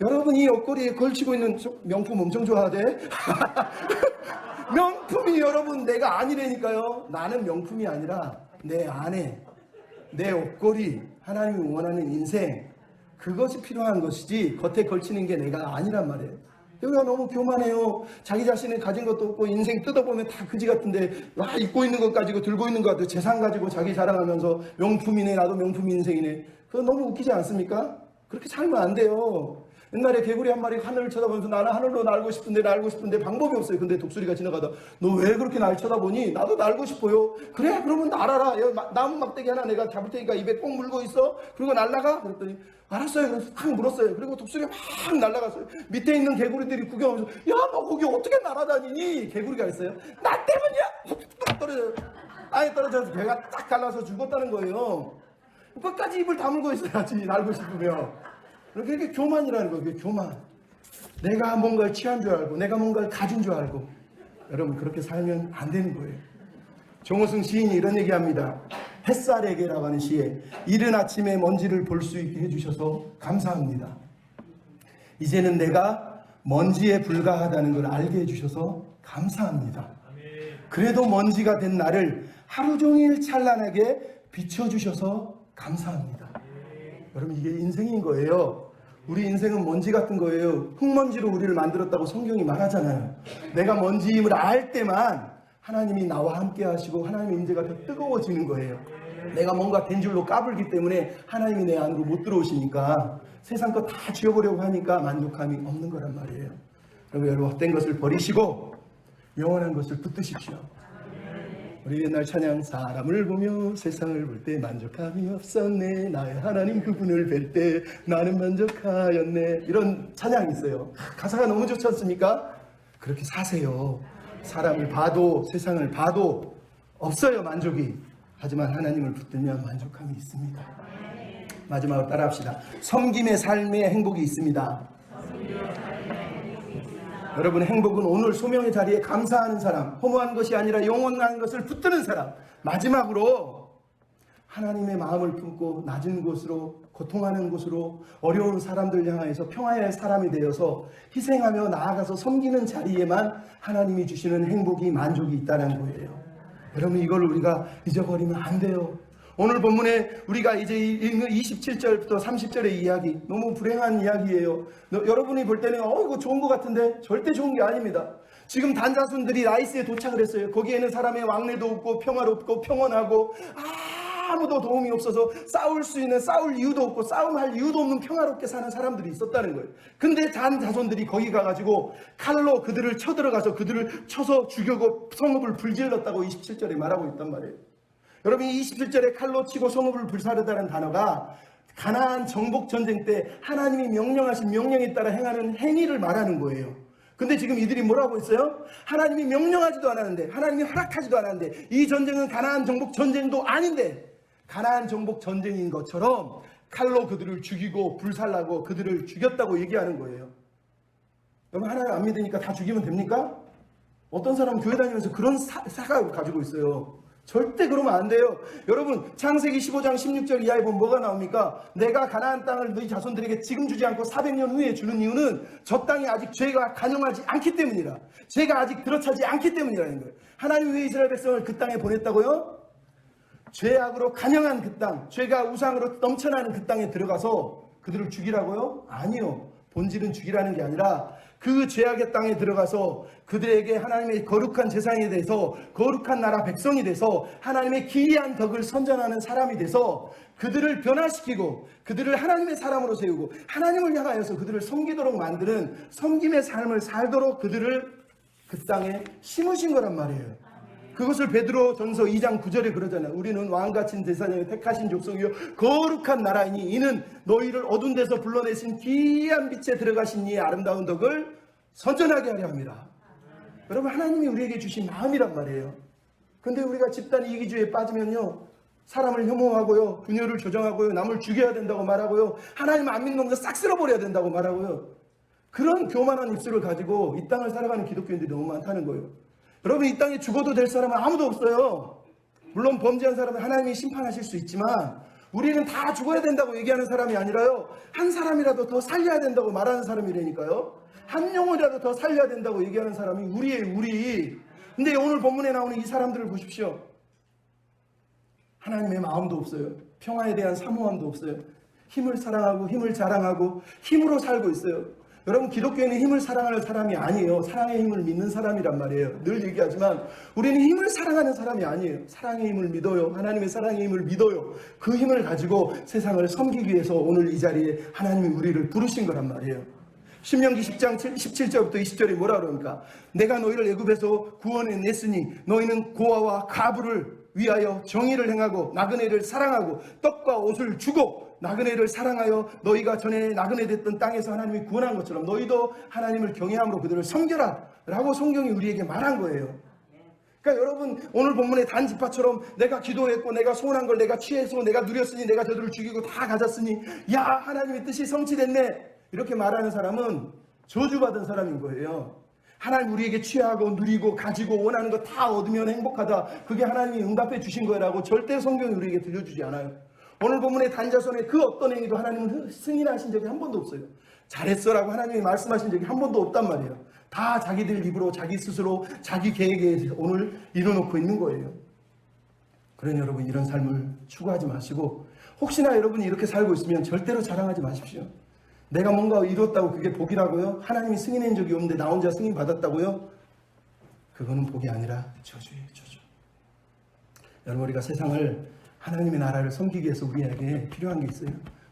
여러분, 이 옷걸이에 걸치고 있는 명품 엄청 좋아하대? 명품이 여러분 내가 아니라니까요. 나는 명품이 아니라 내 안에 내 옷걸이, 하나님이 원하는 인생, 그것이 필요한 것이지 겉에 걸치는 게 내가 아니란 말이에요. 우리가 너무 교만해요. 자기 자신은 가진 것도 없고 인생 뜯어보면 다 그지 같은데 입고 있는 것 가지고 들고 있는 것 같아요. 재산 가지고 자기 자랑하면서 명품이네, 나도 명품 인생이네. 그거 너무 웃기지 않습니까? 그렇게 살면 안 돼요. 옛날에 개구리 한 마리가 하늘을 쳐다보면서 나는 하늘로 날고 싶은데 방법이 없어요. 근데 독수리가 지나가다 너 왜 그렇게 날 쳐다보니? 나도 날고 싶어요. 그래 그러면 날아라. 나무 막대기 하나 내가 잡을 테니까 입에 꼭 물고 있어. 그리고 날아가. 그랬더니 알았어요. 그래서 탁 물었어요. 그리고 독수리가 막 날아갔어요. 밑에 있는 개구리들이 구경하면서 야 너 거기 어떻게 날아다니니? 개구리가 했어요. 나 때문이야. 딱 떨어져요. 아예 떨어져서 배가 딱 갈라서 죽었다는 거예요. 끝까지 입을 다물고 있어야지 날고 싶으면. 그게 교만이라는 거예요. 그게 교만. 내가 뭔가를 취한 줄 알고 내가 뭔가를 가진 줄 알고. 여러분 그렇게 살면 안 되는 거예요. 정호승 시인이 이런 얘기합니다. 햇살에게라고 하는 시에 이른 아침에 먼지를 볼 수 있게 해주셔서 감사합니다. 이제는 내가 먼지에 불과하다는 걸 알게 해주셔서 감사합니다. 그래도 먼지가 된 나를 하루 종일 찬란하게 비춰주셔서 감사합니다. 여러분 이게 인생인 거예요. 우리 인생은 먼지 같은 거예요. 흙먼지로 우리를 만들었다고 성경이 말하잖아요. 내가 먼지임을 알 때만 하나님이 나와 함께 하시고 하나님의 임재가 더 뜨거워지는 거예요. 내가 뭔가 된 줄로 까불기 때문에 하나님이 내 안으로 못 들어오시니까 세상 거 다 지워보려고 하니까 만족함이 없는 거란 말이에요. 여러분 헛된 것을 버리시고 영원한 것을 붙드십시오. 우리 옛날 찬양 사람을 보며 세상을 볼 때 만족함이 없었네. 나의 하나님 그분을 뵐 때 나는 만족하였네. 이런 찬양이 있어요. 가사가 너무 좋지 않습니까? 그렇게 사세요. 사람을 봐도 세상을 봐도 없어요 만족이. 하지만 하나님을 붙들면 만족함이 있습니다. 마지막으로 따라합시다. 섬김의 삶에 행복이 있습니다. 여러분 행복은 오늘 소명의 자리에 감사하는 사람, 허무한 것이 아니라 영원한 것을 붙드는 사람, 마지막으로 하나님의 마음을 품고 낮은 곳으로 고통하는 곳으로 어려운 사람들 향하여서 평화의 사람이 되어서 희생하며 나아가서 섬기는 자리에만 하나님이 주시는 행복이 만족이 있다는 거예요. 여러분 이걸 우리가 잊어버리면 안 돼요. 오늘 본문에 우리가 이제 읽는 27절부터 30절의 이야기, 너무 불행한 이야기예요. 여러분이 볼 때는 이거 좋은 것 같은데 절대 좋은 게 아닙니다. 지금 단자손들이 라이스에 도착을 했어요. 거기에는 사람의 왕래도 없고 평화롭고 평온하고 아무도 도움이 없어서 싸울 이유도 없고 싸움할 이유도 없는 평화롭게 사는 사람들이 있었다는 거예요. 근데 단자손들이 거기 가가지고 칼로 그들을 쳐들어가서 그들을 쳐서 죽이고 성읍을 불질렀다고 27절에 말하고 있단 말이에요. 여러분 이 27절에 칼로 치고 성읍을 불사르다는 단어가 가나안 정복 전쟁 때 하나님이 명령하신 명령에 따라 행하는 행위를 말하는 거예요. 근데 지금 이들이 뭐라고 했어요? 하나님이 명령하지도 않았는데 하나님이 허락하지도 않았는데 이 전쟁은 가나안 정복 전쟁도 아닌데 가나안 정복 전쟁인 것처럼 칼로 그들을 죽이고 불살라고 그들을 죽였다고 얘기하는 거예요. 여러분 하나님 안 믿으니까 다 죽이면 됩니까? 어떤 사람은 교회 다니면서 그런 사각을 가지고 있어요. 절대 그러면 안 돼요. 여러분 창세기 15장 16절 이하에 보면 뭐가 나옵니까? 내가 가나안 땅을 너희 자손들에게 지금 주지 않고 400년 후에 주는 이유는 저 땅이 아직 죄가 간영하지 않기 때문이라. 죄가 아직 들어차지 않기 때문이라는 거예요. 하나님이 왜 이스라엘 백성을 그 땅에 보냈다고요? 죄악으로 간영한 그 땅, 죄가 우상으로 넘쳐나는 그 땅에 들어가서 그들을 죽이라고요? 아니요. 본질은 죽이라는 게 아니라 그 죄악의 땅에 들어가서 그들에게 하나님의 거룩한 재산이 돼서 거룩한 나라 백성이 돼서 하나님의 기이한 덕을 선전하는 사람이 돼서 그들을 변화시키고 그들을 하나님의 사람으로 세우고 하나님을 향하여서 그들을 섬기도록 만드는 섬김의 삶을 살도록 그들을 그 땅에 심으신 거란 말이에요. 그것을 베드로 전서 2장 9절에 그러잖아요. 우리는 왕같은 제사장의 택하신 족속이요 거룩한 나라이니 이는 너희를 어두운 데서 불러내신 기이한 빛에 들어가신 이의 아름다운 덕을 선전하게 하려 합니다. 여러분 하나님이 우리에게 주신 마음이란 말이에요. 근데 우리가 집단 이기주의에 빠지면요, 사람을 혐오하고요, 분열을 조장하고요, 남을 죽여야 된다고 말하고요, 하나님 안 믿는 놈들 싹 쓸어버려야 된다고 말하고요, 그런 교만한 입술을 가지고 이 땅을 살아가는 기독교인들이 너무 많다는 거예요. 여러분, 이 땅에 죽어도 될 사람은 아무도 없어요. 물론 범죄한 사람은 하나님이 심판하실 수 있지만 우리는 다 죽어야 된다고 얘기하는 사람이 아니라요, 한 사람이라도 더 살려야 된다고 말하는 사람이라니까요. 한 영혼이라도 더 살려야 된다고 얘기하는 사람이 우리예요, 우리. 근데 오늘 본문에 나오는 이 사람들을 보십시오. 하나님의 마음도 없어요. 평화에 대한 사모함도 없어요. 힘을 사랑하고 힘을 자랑하고 힘으로 살고 있어요. 여러분, 기독교인은 힘을 사랑하는 사람이 아니에요. 사랑의 힘을 믿는 사람이란 말이에요. 늘 얘기하지만 우리는 힘을 사랑하는 사람이 아니에요. 사랑의 힘을 믿어요. 하나님의 사랑의 힘을 믿어요. 그 힘을 가지고 세상을 섬기기 위해서 오늘 이 자리에 하나님이 우리를 부르신 거란 말이에요. 신명기 10장 17절부터 20절에 뭐라 그럽니까? 내가 너희를 애굽에서 구원해 냈으니 너희는 고아와 가부를 위하여 정의를 행하고 나그네를 사랑하고 떡과 옷을 주고 나그네를 사랑하여 너희가 전에 나그네 됐던 땅에서 하나님이 구원한 것처럼 너희도 하나님을 경외함으로 그들을 섬겨라 라고 성경이 우리에게 말한 거예요. 그러니까 여러분, 오늘 본문의 단지파처럼 내가 기도했고 내가 소원한 걸 내가 취해서 내가 누렸으니 내가 저들을 죽이고 다 가졌으니 야, 하나님의 뜻이 성취됐네 이렇게 말하는 사람은 저주받은 사람인 거예요. 하나님 우리에게 취하고 누리고 가지고 원하는 거 다 얻으면 행복하다, 그게 하나님이 응답해 주신 거라고 절대 성경이 우리에게 들려주지 않아요. 오늘 본문의 단자손의 그 어떤 행위도 하나님은 승인하신 적이 한 번도 없어요. 잘했어라고 하나님이 말씀하신 적이 한 번도 없단 말이에요. 다 자기들 입으로 자기 스스로 자기 계획에 오늘 이뤄놓고 있는 거예요. 그러니 여러분, 이런 삶을 추구하지 마시고, 혹시나 여러분이 이렇게 살고 있으면 절대로 자랑하지 마십시오. 내가 뭔가 이뤘다고 그게 복이라고요? 하나님이 승인한 적이 없는데 나 혼자 승인 받았다고요? 그거는 복이 아니라 저주예요, 저주. 여러분, 우리가 세상을, 하나님의 나라를 섬기기 위해서 우리에게 필요한 게 있어요.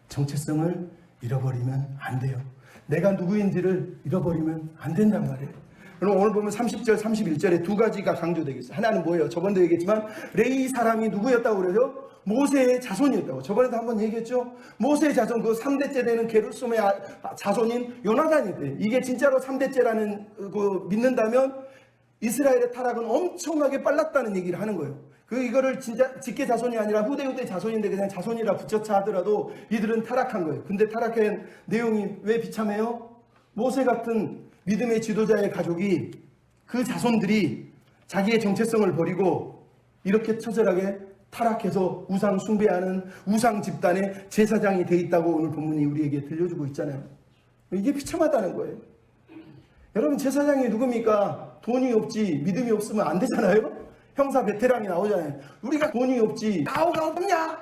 정체성을 잃어버리면 안 돼요. 내가 누구인지를 잃어버리면 안 된단 말이에요. 그럼 오늘 보면 30절, 31절에 두 가지가 강조되겠어요. 하나는 뭐예요? 저번에도 얘기했지만 레위 사람이 누구였다고 그래요? 모세의 자손이었다고. 저번에도 한번 얘기했죠. 모세의 자손, 그 3대째 되는 게르솜의 자손인 요나단이 돼. 이게 진짜로 3대째라는 그 믿는다면 이스라엘의 타락은 엄청나게 빨랐다는 얘기를 하는 거예요. 이거를 진짜 직계 자손이 아니라 후대 자손인데 그냥 자손이라 붙여차 하더라도 이들은 타락한 거예요. 근데 타락한 내용이 왜 비참해요? 모세 같은 믿음의 지도자의 가족이, 그 자손들이 자기의 정체성을 버리고 이렇게 처절하게 타락해서 우상 숭배하는 우상 집단의 제사장이 돼 있다고 오늘 본문이 우리에게 들려주고 있잖아요. 이게 비참하다는 거예요. 여러분, 제사장이 누굽니까? 돈이 없지 믿음이 없으면 안 되잖아요. 형사 베테랑이 나오잖아요. 우리가 돈이 없지 나오가 없냐?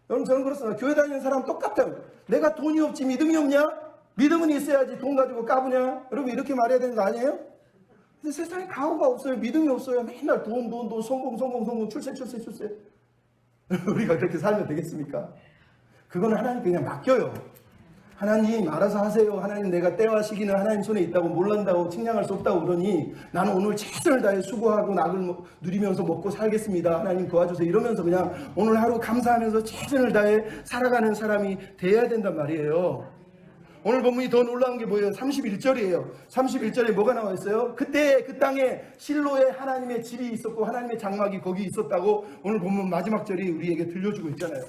여러분, 저는 그렇습니다. 교회 다니는 사람 똑같아요. 내가 돈이 없지 믿음이 없냐? 믿음은 있어야지 돈 가지고 까부냐? 여러분, 이렇게 말해야 되는 거 아니에요? 근데 세상에 가오가 없어요. 믿음이 없어요. 맨날 돈, 성공, 출세. 우리가 그렇게 살면 되겠습니까? 그건 하나님 그냥 맡겨요. 하나님 알아서 하세요. 하나님, 내가 때와 시기는 하나님 손에 있다고 몰란다고 측량할 수 없다고 그러니 나는 오늘 최선을 다해 수고하고 낙을 누리면서 먹고 살겠습니다. 하나님 도와주세요. 이러면서 그냥 오늘 하루 감사하면서 최선을 다해 살아가는 사람이 돼야 된단 말이에요. 오늘 본문이 더 놀라운 게 뭐예요? 31절이에요. 31절에 뭐가 나와 있어요? 그때 그 땅에 실로에 하나님의 집이 있었고 하나님의 장막이 거기 있었다고 오늘 본문 마지막 절이 우리에게 들려주고 있잖아요.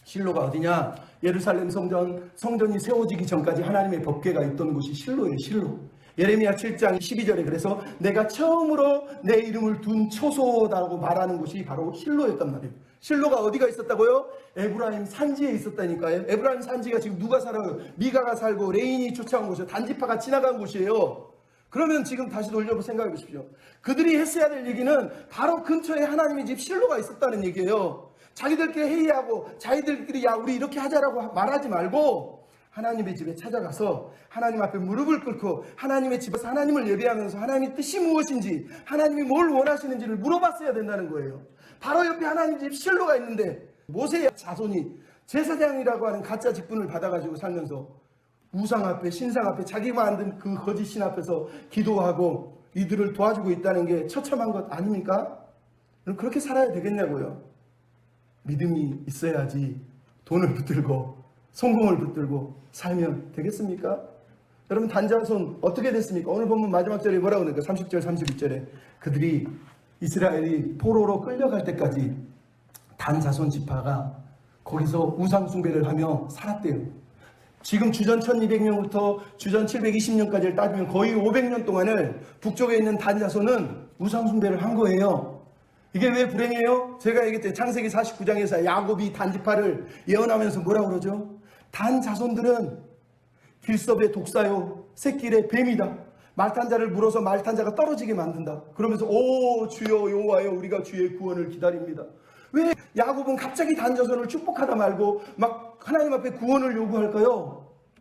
실로가 어디냐? 예루살렘 성전이 세워지기 전까지 하나님의 법궤가 있던 곳이 실로예요. 실로. 예레미야 7장 12절에 그래서 내가 처음으로 내 이름을 둔 초소다라고 말하는 곳이 바로 실로였단 말이에요. 실로가 어디가 있었다고요? 에브라임 산지에 있었다니까요. 에브라임 산지가 지금 누가 살아요? 미가가 살고 레인이 쫓아온 곳이에요. 단지파가 지나간 곳이에요. 그러면 지금 다시 돌려보 생각해 보십시오. 그들이 했어야 될 얘기는 바로 근처에 하나님의 집 실로가 있었다는 얘기예요. 자기들끼리 회의하고 자기들끼리 야 우리 이렇게 하자라고 말하지 말고 하나님의 집에 찾아가서 하나님 앞에 무릎을 꿇고 하나님의 집에서 하나님을 예배하면서 하나님의 뜻이 무엇인지, 하나님이 뭘 원하시는지를 물어봤어야 된다는 거예요. 바로 옆에 하나님 집 실로가 있는데 모세의 자손이 제사장이라고 하는 가짜 직분을 받아가지고 살면서 우상 앞에, 신상 앞에, 자기가 만든 그 거짓 신 앞에서 기도하고 이들을 도와주고 있다는 게 처참한 것 아닙니까? 그렇게 살아야 되겠냐고요. 믿음이 있어야지 돈을 붙들고 성공을 붙들고 살면 되겠습니까? 여러분, 단자손 어떻게 됐습니까? 오늘 보면 마지막 절에 뭐라고 그러니까 30절 31절에 그들이 이스라엘이 포로로 끌려갈 때까지 단 자손 지파가 거기서 우상 숭배를 하며 살았대요. 지금 주전 1200년부터 주전 720년까지를 따지면 거의 500년 동안을 북쪽에 있는 단 자손은 우상 숭배를 한 거예요. 이게 왜 불행해요? 제가 얘기했죠. 창세기 49장에서 야곱이 단 지파를 예언하면서 뭐라고 그러죠? 단 자손들은 길섭의 독사요 새끼의 뱀이다. 말탄자를 물어서 말탄자가 떨어지게 만든다. 그러면서 오 주여 여호와여 우리가 주의 구원을 기다립니다. 왜 야곱은 갑자기 단자손을 축복하다 말고 막 하나님 앞에 구원을 요구할까요?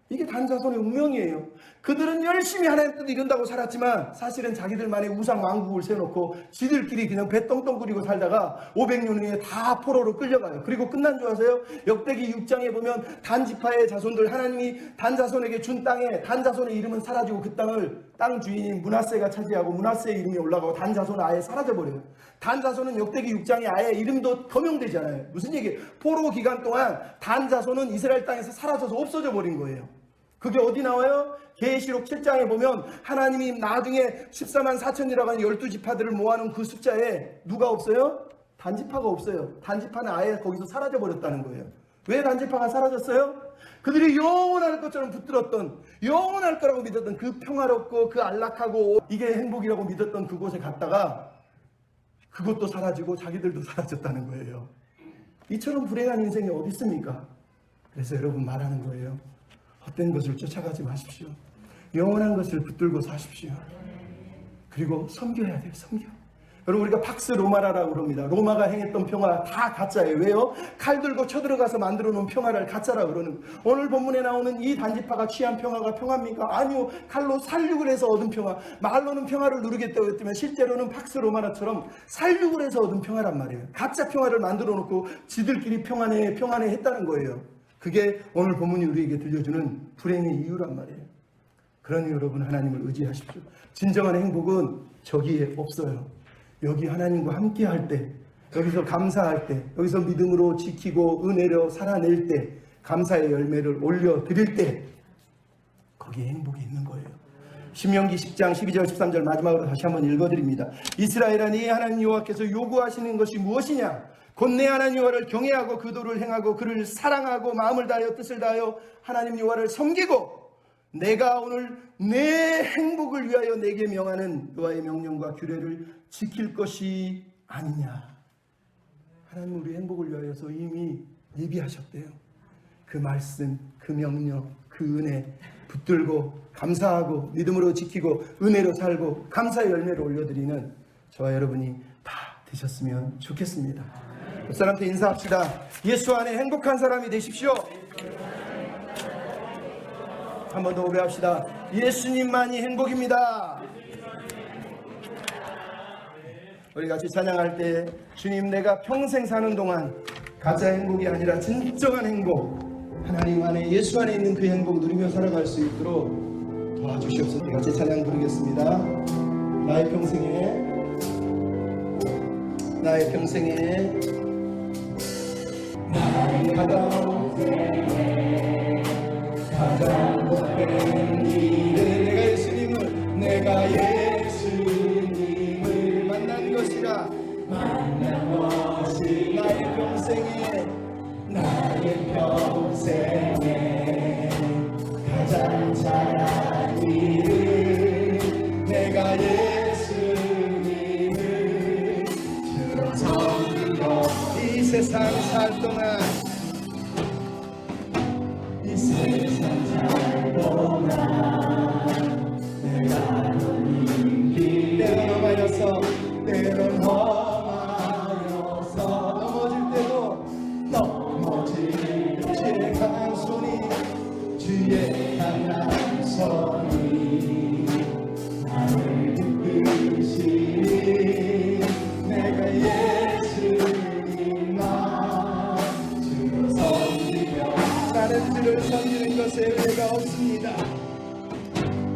이게 단자손의 운명이에요. 그들은 열심히 하나님 뜻 이룬다고 살았지만 사실은 자기들만의 우상 왕국을 세워놓고 지들끼리 그냥 배 떵떵 부리고 살다가 500년 후에 다 포로로 끌려가요. 그리고 끝난 줄 아세요? 역대기 6장에 보면 단지파의 자손들 하나님이 단자손에게 준 땅에 단자손의 이름은 사라지고 그 땅 주인인 므낫세가 차지하고 므낫세의 이름이 올라가고 단자손은 아예 사라져버려요. 단자손은 역대기 6장에 아예 이름도 거명되지 않아요. 무슨 얘기예요? 포로 기간 동안 단자손은 이스라엘 땅에서 사라져서 없어져 버린 거예요. 그게 어디 나와요? 계시록 7장에 보면 하나님이 나중에 14만 4천이라고 하는 12지파들을 모아놓은 그 숫자에 누가 없어요? 단지파가 없어요. 단지파는 아예 거기서 사라져 버렸다는 거예요. 왜 단지파가 사라졌어요? 그들이 영원할 것처럼 붙들었던, 영원할 거라고 믿었던 그 평화롭고 그 안락하고 이게 행복이라고 믿었던 그곳에 갔다가 그것도 사라지고 자기들도 사라졌다는 거예요. 이처럼 불행한 인생이 어디 있습니까? 그래서 여러분 말하는 거예요. 헛된 것을 쫓아가지 마십시오. 영원한 것을 붙들고 사십시오. 그리고 섬겨야 돼요. 섬겨. 여러분 우리가 팍스 로마라라고 그럽니다. 로마가 행했던 평화 다 가짜예요. 왜요? 칼 들고 쳐들어가서 만들어 놓은 평화를 가짜라고 그러는 거예요. 오늘 본문에 나오는 이 단지파가 취한 평화가 평화입니까? 아니요. 칼로 살육을 해서 얻은 평화. 말로는 평화를 누리겠다고 했지만 실제로는 팍스 로마라처럼 살육을 해서 얻은 평화란 말이에요. 가짜 평화를 만들어 놓고 지들끼리 평안해 했다는 거예요. 그게 오늘 본문이 우리에게 들려주는 불행의 이유란 말이에요. 그러니 여러분 하나님을 의지하십시오. 진정한 행복은 저기에 없어요. 여기 하나님과 함께 할 때, 여기서 감사할 때, 여기서 믿음으로 지키고 은혜로 살아낼 때, 감사의 열매를 올려드릴 때 거기에 행복이 있는 거예요. 신명기 10장 12절 13절 마지막으로 다시 한번 읽어드립니다. 이스라엘아 네 하나님 여호와께서 요구하시는 것이 무엇이냐? 곧 내 하나님 여호와를 경외하고 그 도를 행하고 그를 사랑하고 마음을 다하여 뜻을 다하여 하나님 여호와를 섬기고 내가 오늘 내 행복을 위하여 내게 명하는 여호와의 명령과 규례를 지킬 것이 아니냐. 하나님 우리 행복을 위하여서 이미 예비하셨대요. 그 말씀, 그 명령, 그 은혜 붙들고 감사하고 믿음으로 지키고 은혜로 살고 감사의 열매를 올려드리는 저와 여러분이 다 되셨으면 좋겠습니다. 그 사람한테 인사합시다. 예수 안에 행복한 사람이 되십시오. 한 번 더 고백합시다. 예수님만이 행복입니다. 우리 같이 찬양할 때 주님 내가 평생 사는 동안 가짜 행복이 아니라 진정한 행복 하나님 안에 예수 안에 있는 그 행복 누리며 살아갈 수 있도록 도와주시옵소서. 같이 찬양 부르겠습니다. 나의 평생에 나의 가장 복된 길은 내가 예수님을 만난 것이라 나의 평생에 가장 잘한 일은 내가 예수님을 주로 섬기고 이 세상 살 동안 때론 험하여서 넘어질 때도 주의 강한 손이 나를 이끄시니 내가 예수님만 주로 섬기며 나는 주를 섬기는 것에 의뢰가 없습니다.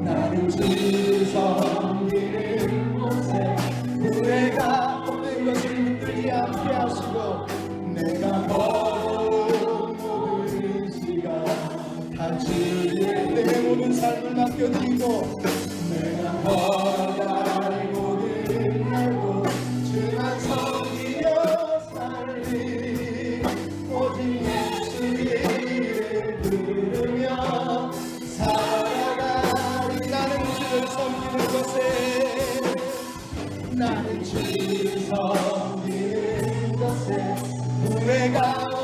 나는 주를 섬기는 곳에 후회가 없는 것을 붙들지 않게 하시고 내가 걸어온 모든 시간 다 주의 내 모든 삶을 맡겨드리고 내가 걸어갈 모든 날도 주의 나는 주님 섬기는 것에 후회가